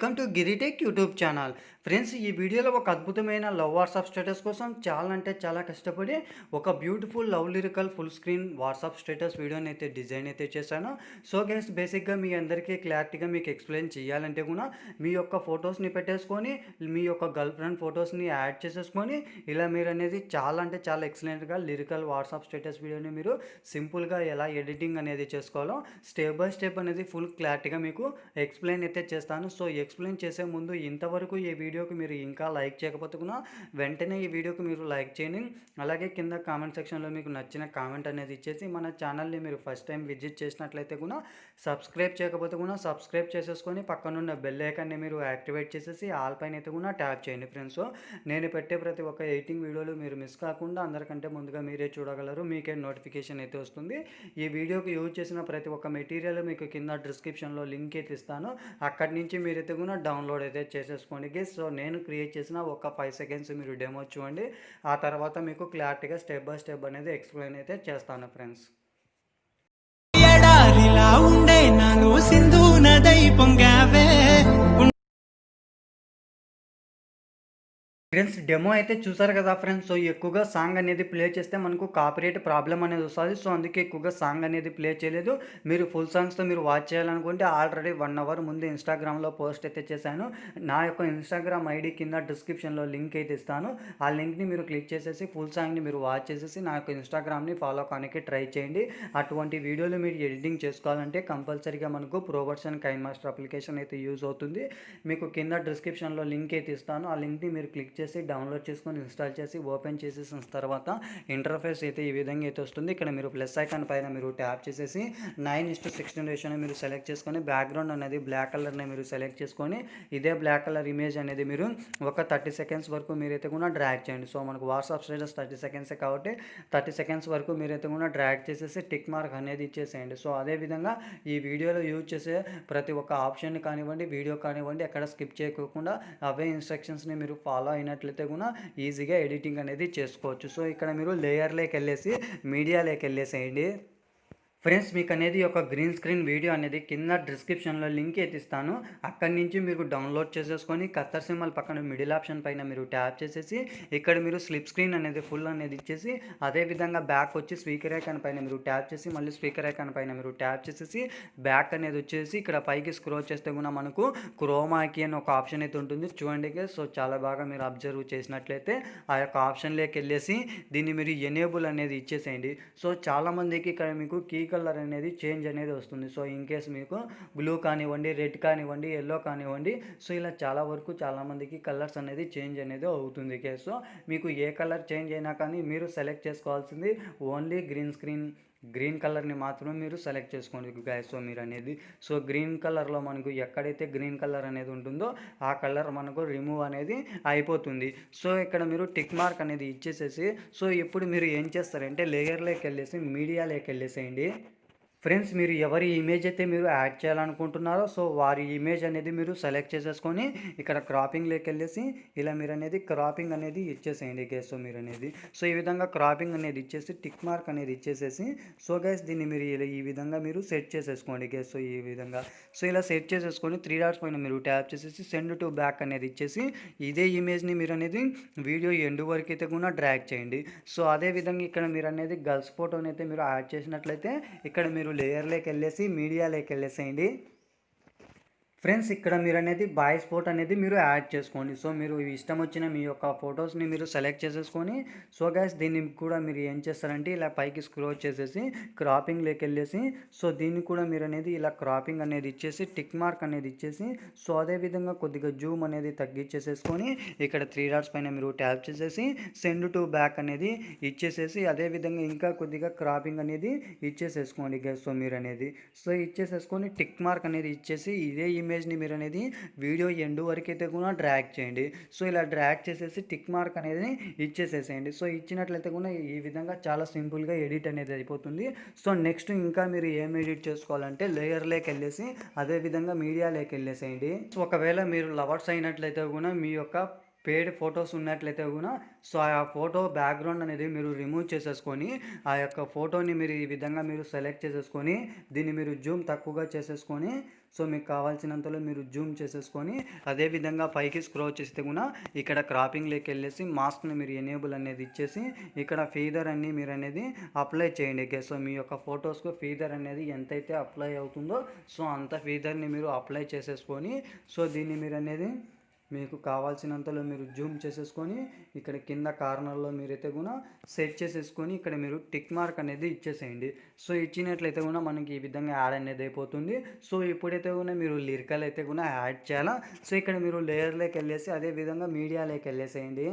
Welcome to Giritech YouTube channel. Friends, ఈ వీడియోలో ఒక అద్భుతమైన లవ్ వాట్సాప్ స్టేటస్ కోసం చాలా అంటే చాలా కష్టపడి ఒక beautiful love lyrical full screen WhatsApp status వీడియోని అయితే డిజైన్ అయితే చేశాను. సో గైస్, బేసిక్గా మీ అందరికీ క్లారిటీగా మీకు ఎక్స్ప్లెయిన్ చేయాలంటే కూడా మీ యొక్క ఫొటోస్ని పెట్టేసుకొని మీ యొక్క గర్ల్ ఫ్రెండ్ ఫొటోస్ని యాడ్ చేసేసుకొని ఇలా మీరు అనేది చాలా అంటే చాలా ఎక్సలెంట్గా లిరికల్ వాట్సాప్ స్టేటస్ వీడియోని మీరు సింపుల్గా ఎలా ఎడిటింగ్ అనేది చేసుకోవాలో స్టెప్ బై స్టెప్ అనేది ఫుల్ క్లారిటీగా మీకు ఎక్స్ప్లెయిన్ అయితే చేస్తాను. సో ఎక్స్ప్లెయిన్ చేసే ముందు ఇంతవరకు ఈ వీడియోకి మీరు ఇంకా లైక్ చేయకపోతే కూడా వెంటనే ఈ వీడియోకి మీరు లైక్ చేయండి. అలాగే కింద కామెంట్ సెక్షన్లో మీకు నచ్చిన కామెంట్ అనేది ఇచ్చేసి మన ఛానల్ని మీరు ఫస్ట్ టైం విజిట్ చేసినట్లయితే కూడా సబ్స్క్రైబ్ చేయకపోతే కూడా సబ్స్క్రైబ్ చేసేసుకొని పక్కనున్న బెల్ ఐకాన్ని మీరు యాక్టివేట్ చేసేసి ఆల్ పైన అయితే కూడా ట్యాప్ చేయండి ఫ్రెండ్స్. నేను పెట్టే ప్రతి ఒక్క ఎడిటింగ్ వీడియోలు మీరు మిస్ కాకుండా అందరికంటే ముందుగా మీరే చూడగలరు, మీకే నోటిఫికేషన్ అయితే వస్తుంది. ఈ వీడియోకి యూజ్ చేసిన ప్రతి ఒక్క మెటీరియల్ మీకు కింద డిస్క్రిప్షన్లో లింక్ అయితే ఇస్తాను. అక్కడి నుంచి మీరైతే కూడా డౌన్లోడ్ అయితే చేసేసుకోండి గైస్. సో నేను క్రియేట్ చేసిన ఒక 5 సెకండ్స్ మీరు డెమో చూడండి. ఆ తర్వాత మీకు క్లారిటీగా స్టెప్ బై స్టెప్ అనేది ఎక్స్ప్లెయిన్ అయితే చేస్తాను ఫ్రెండ్స్. ఎడారిలా ఉండే నాను సింధు నదై పొంగావే. ఫ్రెండ్స్, డెమో అయితే చూసారు కదా ఫ్రెండ్స్. సో ఎక్కువగా సాంగ్ అనేది ప్లే చేస్తే మనకు కాపీరైట్ ప్రాబ్లం అనేది వస్తుంది. సో అందుకే ఎక్కువగా సాంగ్ అనేది ప్లే చేయలేదు. మీరు ఫుల్ సాంగ్స్తో మీరు వాచ్ చేయాలనుకుంటే ఆల్రెడీ 1 అవర్ ముందు ఇన్స్టాగ్రామ్లో పోస్ట్ అయితే చేశాను. నా యొక్క ఇన్స్టాగ్రామ్ ఐడి కింద డిస్క్రిప్షన్లో లింక్ అయితే ఇస్తాను. ఆ లింక్ని మీరు క్లిక్ చేసేసి ఫుల్ సాంగ్ని మీరు వాచ్ చేసేసి నా యొక్క ఇన్స్టాగ్రామ్ని ఫాలో కానికి ట్రై చేయండి. అటువంటి వీడియోలు మీరు ఎడిటింగ్ చేసుకోవాలంటే కంపల్సరీగా మనకు ప్రోవర్షన్ కైన్ మాస్టర్ అప్లికేషన్ అయితే యూజ్ అవుతుంది. మీకు కింద డిస్క్రిప్షన్లో లింక్ అయితే ఇస్తాను. ఆ లింక్ని మీరు క్లిక్ చేసి డౌన్లోడ్ చేసుకొని ఇన్స్టాల్ చేసి ఓపెన్ చేసేసిన తర్వాత ఇంటర్ఫేస్ అయితే ఈ విధంగా అయితే వస్తుంది. ఇక్కడ మీరు ప్లస్ ఐకాన్ పైన మీరు ట్యాప్ చేసేసి 9:16 రేషియోని మీరు సెలెక్ట్ చేసుకొని బ్యాక్గ్రౌండ్ అనేది బ్లాక్ కలర్ని మీరు సెలెక్ట్ చేసుకొని ఇదే బ్లాక్ కలర్ ఇమేజ్ అనేది మీరు ఒక 30 సెకండ్స్ వరకు మీరైతే కూడా డ్రాగ్ చేయండి. సో మనకు వాట్సాప్ స్టేటస్ 30 సెకండ్సే కాబట్టి 30 సెకండ్స్ వరకు మీరైతే కూడా డ్రాగ్ చేసేసి టిక్ మార్క్ అనేది ఇచ్చేసేయండి. సో అదేవిధంగా ఈ వీడియోలో యూజ్ చేసే ప్రతి ఒక్క ఆప్షన్ కానివ్వండి, వీడియో కానివ్వండి, ఎక్కడ స్కిప్ చేయకుండా అవే ఇన్స్ట్రక్షన్స్ని మీరు ఫాలో అయినట్లయితే కూడా ఈజీగా ఎడిటింగ్ అనేది చేసుకోవచ్చు. సో ఇక్కడ మీరు లేయర్లోకి వెళ్ళేసి మీడియాలోకి వెళ్ళేసేయండి. ఫ్రెండ్స్, మీకు అనేది ఒక గ్రీన్ స్క్రీన్ వీడియో అనేది కింద డిస్క్రిప్షన్లో లింక్ అయితే ఇస్తాను. అక్కడి నుంచి మీరు డౌన్లోడ్ చేసేసుకొని కత్తర్ సింబల్ పక్కన మిడిల్ ఆప్షన్ పైన మీరు ట్యాప్ చేసేసి ఇక్కడ మీరు స్లిప్ స్క్రీన్ అనేది ఫుల్ అనేది ఇచ్చేసి అదేవిధంగా బ్యాక్ వచ్చి స్పీకర్ ఐకాన్ పైన మీరు ట్యాప్ చేసి మళ్ళీ స్పీకర్ ఐకాన్ పైన మీరు ట్యాప్ చేసేసి బ్యాక్ అనేది వచ్చేసి ఇక్కడ పైకి స్క్రోల్ చేస్తే కూడా మనకు క్రోమాకి అని ఒక ఆప్షన్ అయితే ఉంటుంది చూడండి. సో చాలా బాగా మీరు అబ్జర్వ్ చేసినట్లయితే ఆ యొక్క ఆప్షన్లోకి వెళ్ళేసి దీన్ని మీరు ఎనేబుల్ అనేది ఇచ్చేసేయండి. సో చాలామందికి ఇక్కడ మీకు కీ కలర్ అనేది చేంజ్ అనేది వస్తుంది. సో ఇన్ కేస్ మీకు బ్లూ కానివ్వండి, రెడ్ కానివ్వండి, ఎల్లో కానివ్వండి, సో ఇలా చాలా వరకు చాలామందికి కలర్స్ అనేది చేంజ్ అనేది అవుతుంది. సో మీకు ఏ కలర్ చేంజ్ అయినా కానీ మీరు సెలెక్ట్ చేసుకోవాల్సింది ఓన్లీ గ్రీన్ కలర్ని మాత్రమే మీరు సెలెక్ట్ చేసుకోండి గైస్. సో మీరు అనేది సో గ్రీన్ కలర్లో మనకు ఎక్కడైతే గ్రీన్ కలర్ అనేది ఉంటుందో ఆ కలర్ మనకు రిమూవ్ అనేది అయిపోతుంది. సో ఇక్కడ మీరు టిక్ మార్క్ అనేది ఇచ్చేసేసి సో ఇప్పుడు మీరు ఏం చేస్తారంటే లేయర్లోకి వెళ్ళేసి మీడియాలోకి వెళ్ళేసేయండి. ఫ్రెండ్స్, మీరు ఎవరి ఇమేజ్ అయితే మీరు యాడ్ చేయాలనుకుంటున్నారో సో వారి ఇమేజ్ అనేది మీరు సెలెక్ట్ చేసేసుకొని ఇక్కడ క్రాపింగ్లోకి వెళ్ళేసి ఇలా మీరు అనేది క్రాపింగ్ అనేది ఇచ్చేసేయండి గైస్. సో మీరు అనేది సో ఈ విధంగా క్రాపింగ్ అనేది ఇచ్చేసి టిక్ మార్క్ అనేది ఇచ్చేసేసి సో గైస్ దీన్ని మీరు ఈ విధంగా మీరు సెట్ చేసేసుకోండి గైస్. సో ఈ విధంగా సో ఇలా సెట్ చేసేసుకొని 3 డాట్స్ పైన మీరు ట్యాప్ చేసేసి సెండ్ టు బ్యాక్ అనేది ఇచ్చేసి ఇదే ఇమేజ్ని మీరు అనేది వీడియో ఎండ్ వరకు అయితే కూడా డ్రాగ్ చేయండి. సో అదేవిధంగా ఇక్కడ మీరు అనేది గర్ల్స్ ఫోటోని అయితే మీరు యాడ్ చేసినట్లయితే ఇక్కడ మీరు లేయర్లోకి వెళ్ళేసి మీడియాలోకి వెళ్ళేసేయండి. ఫ్రెండ్స్, ఇక్కడ మీరు అనేది బాయ్స్ ఫోటో అనేది మీరు యాడ్ చేసుకోండి. సో మీరు ఇష్టం వచ్చిన మీ యొక్క ఫొటోస్ని మీరు సెలెక్ట్ చేసేసుకొని సో గైస్ దీన్ని కూడా మీరు ఏం చేస్తారంటే ఇలా పైకి స్క్రోల్ చేసేసి క్రాపింగ్లోకి వెళ్ళేసి సో దీన్ని కూడా మీరు అనేది ఇలా క్రాపింగ్ అనేది ఇచ్చేసి టిక్ మార్క్ అనేది ఇచ్చేసి సో అదేవిధంగా కొద్దిగా జూమ్ అనేది తగ్గించేసేసుకొని ఇక్కడ 3 డాట్స్ పైన మీరు ట్యాప్ చేసేసి సెండ్ టు బ్యాక్ అనేది ఇచ్చేసేసి అదేవిధంగా ఇంకా కొద్దిగా క్రాపింగ్ అనేది ఇచ్చేసేసుకోండి గైస్. సో మీరు అనేది సో ఇచ్చేసేసుకొని టిక్ మార్క్ అనేది ఇచ్చేసి ఇదే ఇమేజ్ని మీరు అనేది వీడియో ఎండ్ వరకు అయితే కూడా డ్రాగ్ చేయండి. సో ఇలా డ్రాగ్ చేసేసి టిక్ మార్క్ అనేది ఇచ్చేసేసేయండి. సో ఇచ్చినట్లయితే కూడా ఈ విధంగా చాలా సింపుల్గా ఎడిట్ అనేది అయిపోతుంది. సో నెక్స్ట్ ఇంకా మీరు ఏం ఎడిట్ చేసుకోవాలంటే లేయర్లోకి వెళ్ళేసి అదేవిధంగా మీడియాలోకి వెళ్ళేసేయండి. సో ఒకవేళ మీరు లవర్స్ అయినట్లయితే కూడా మీ యొక్క పేడ్ ఫోటోస్ ఉన్నట్లయితే గూడా సో, ఆ ఫోటో బ్యాక్‌గ్రౌండ్ అనేది మీరు రిమూవ్ చేసేసుకొని, ఆ యొక్క ఫోటోని మీరు ఈ విధంగా మీరు సెలెక్ట్ చేసేసుకొని, దీన్ని మీరు జూమ్ తక్కువగా చేసేసుకొని, సో, మీకు కావాల్సినంతలో మీరు జూమ్ చేసేసుకొని, అదే విధంగా పైకి స్క్రోల్ చేస్తే గూడా ఇక్కడ క్రాపింగ్‌లోకెళ్ళేసి మాస్క్‌ని మీరు ఎనేబుల్ అనేది ఇచ్చేసి, ఇక్కడ ఫీదర్ అని మీరనేది అప్లై చేయండి. ఓకే. సో, మీ యొక్క ఫోటోస్‌కు ఫీదర్ అనేది ఎంతైతే అప్లై అవుతుందో, సో, అంత ఫీదర్‌ని మీరు అప్లై చేసేసుకొని, సో, దీన్ని మీరనేది మీకు కావాల్సినంతలో మీరు జూమ్ చేసేసుకొని, ఇక్కడ కింద కార్నర్‌లో మీరైతే గూడా సెట్ చేసేసుకొని, ఇక్కడ మీరు టిక్ మార్క్ అనేది ఇచ్చేసేయండి. సో, ఇచ్చినట్లయితే గూడా మనకి ఈ విధంగా యాడ్ అనేది అయిపోతుంది. సో, ఇప్పుడైతే గూడా మీరు లిరికల్ అయితే గూడా యాడ్ చేయాలా. సో, ఇక్కడ మీరు లేయర్‌లోకెళ్ళేసి అదే విధంగా మీడియాలోకెళ్ళేసేయండి.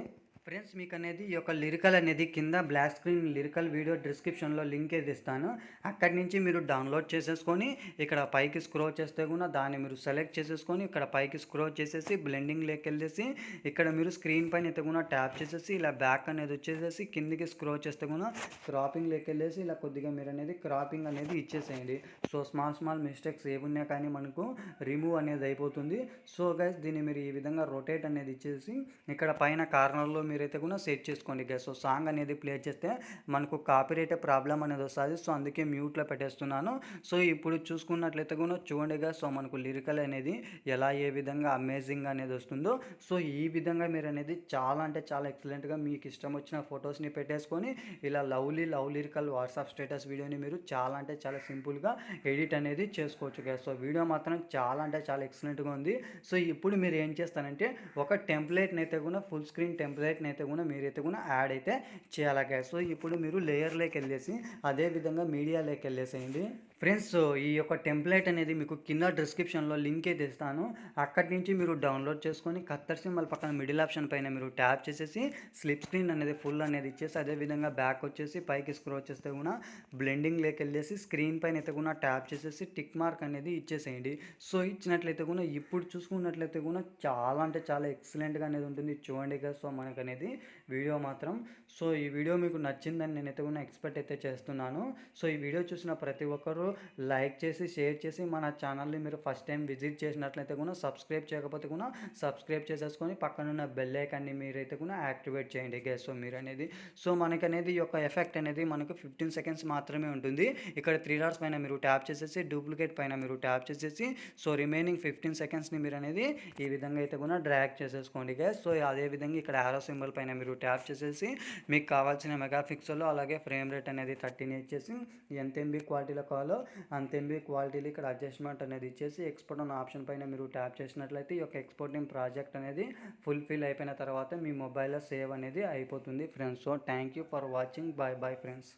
ఫ్రెండ్స్ మీకనేది ఈ యొక్క లిరికల్ అనేది కింద బ్లాక్ స్క్రీన్ లిరికల్ వీడియో డిస్క్రిప్షన్‌లో లింక్ ఏది ఇస్తాను. అక్కడి నుంచి మీరు డౌన్లోడ్ చేసేసుకొని, ఇక్కడ పైకి స్క్రోల్ చేస్తే గూడా దాన్ని మీరు సెలెక్ట్ చేసేసుకొని, ఇక్కడ పైకి స్క్రోల్ చేసేసి బ్లెండింగ్‌లోకెళ్ళేసి, ఇక్కడ మీరు స్క్రీన్ పైన అయితే గూడా ట్యాప్ చేసేసి, ఇలా బ్యాక్ అనేది వచ్చేసేసి కిందికి స్క్రోల్ చేస్తే గూడా క్రాపింగ్‌లోకెళ్ళేసి, ఇలా కొద్దిగా మీరనేది క్రాపింగ్ అనేది ఇచ్చేసేయండి. సో, స్మాల్ మిస్టేక్స్ ఏవున్నా కానీ మనకు రిమూవ్ అనేది అయిపోతుంది. సో, గైస్ దీన్ని మీరు ఈ విధంగా రొటేట్ అనేది ఇచ్చేసి, ఇక్కడ పైన కార్నర్‌లో మీరైతే కూడా సెట్ చేసుకోండి గైస్. సో, సాంగ్ అనేది ప్లే చేస్తే మనకు కాపీరైట్ ప్రాబ్లమ్ అనేది వస్తుంది. సో, అందుకే మ్యూట్లో పెట్టేస్తున్నాను. సో, ఇప్పుడు చూసుకున్నట్లయితే కూడా చూడండి గైస్. సో, మనకు లిరికల్ అనేది ఎలా ఏ విధంగా అమేజింగ్ అనేది వస్తుందో, సో, ఈ విధంగా మీరు అనేది చాలా అంటే చాలా ఎక్సలెంట్గా మీకు ఇష్టం వచ్చిన ఫొటోస్ని పెట్టేసుకొని ఇలా లవ్ లిరికల్ వాట్సాప్ స్టేటస్ వీడియోని మీరు చాలా అంటే చాలా సింపుల్గా ఎడిట్ అనేది చేసుకోవచ్చు గైస్. సో, వీడియో మాత్రం చాలా అంటే చాలా ఎక్సలెంట్గా ఉంది. సో, ఇప్పుడు మీరు ఏం చేస్తారంటే ఒక టెంప్లెట్ని అయితే కూడా ఫుల్ స్క్రీన్ టెంప్లెట్ని అయితే కూడా మీరైతే కూడా యాడ్ అయితే చేయాలి గైస్. సో, ఇప్పుడు మీరు లేయర్లోకి వెళ్ళేసి అదే విధంగా మీడియాలోకి వెళ్ళేసేయండి. ఫ్రెండ్స్ ఈ యొక్క టెంప్లెట్ అనేది మీకు కింద డిస్క్రిప్షన్లో లింక్ అయితే ఇస్తాను. అక్కడి నుంచి మీరు డౌన్లోడ్ చేసుకొని కత్తర్ సింబల్ పక్కన మిడిల్ ఆప్షన్ పైన మీరు ట్యాప్ చేసేసి స్లిప్ స్క్రీన్ అనేది ఫుల్ అనేది ఇచ్చేసి అదే విధంగా బ్యాక్ వచ్చేసి పైకి స్క్రోల్ చేస్తే కూడా బ్లెండింగ్లోకి వెళ్ళేసి స్క్రీన్ పైన అయితే కూడా ట్యాప్ చేసేసి టిక్ మార్క్ అనేది ఇచ్చేసేయండి. సో, ఇచ్చినట్లయితే కూడా ఇప్పుడు చూసుకున్నట్లయితే కూడా చాలా అంటే చాలా ఎక్సలెంట్గా అనేది ఉంటుంది. చూడండి కదా. సో, మనకనేది వీడియో మాత్రం సో, ఈ వీడియో మీకు నచ్చిందని నేనైతే కూడా ఎక్స్పెక్ట్ అయితే చేస్తున్నాను. సో, ఈ వీడియో చూసిన ప్రతి ఒక్కరూ లైక్ చేసి షేర్ చేసి మన ఛానల్ని మీరు ఫస్ట్ టైం విజిట్ చేసినట్లయితే కూడా సబ్స్క్రైబ్ చేయకపోతే కూడా సబ్స్క్రైబ్ చేసేసుకొని పక్కనున్న బెల్ ఐకాన్ని మీరైతే కూడా యాక్టివేట్ చేయండి గైస్. సో, మీరు అనేది సో, మనకనేది ఈ యొక్క ఎఫెక్ట్ అనేది మనకు 15 సెకండ్స్ మాత్రమే ఉంటుంది. ఇక్కడ 3 డాట్స్ పైన మీరు ట్యాప్ చేసేసి డూప్లికేట్ పైన మీరు ట్యాప్ చేసేసి సో, రిమైనింగ్ 15 సెకండ్స్ని మీరు అనేది ఈ విధంగా అయితే కూడా డ్రాగ్ చేసేసుకోండి గైస్. సో, అదే విధంగా ఇక్కడ యారో సింబల్ పైన మీరు ట్యాప్ చేసేసి మీకు కావాల్సిన మెగాపిక్సెల్ అలాగే ఫ్రేమ్ రేట్ అనేది 13 ఇచ్చేసి ఎంత ఎంబీ క్వాలిటీలో కావాలో అంత ఎంబీ క్వాలిటీలో ఇక్కడ అడ్జస్ట్మెంట్ అనేది ఇచ్చేసి ఎక్స్పోర్ట్ అన్న ఆప్షన్ పైన మీరు ట్యాప్ చేసినట్లయితే ఈ యొక్క ఎక్స్పోర్టింగ్ ప్రాజెక్ట్ అనేది ఫుల్ఫిల్ అయిపోయిన తర్వాత మీ మొబైల్లో సేవ్ అనేది అయిపోతుంది friends. So, thank you for watching. Bye bye friends.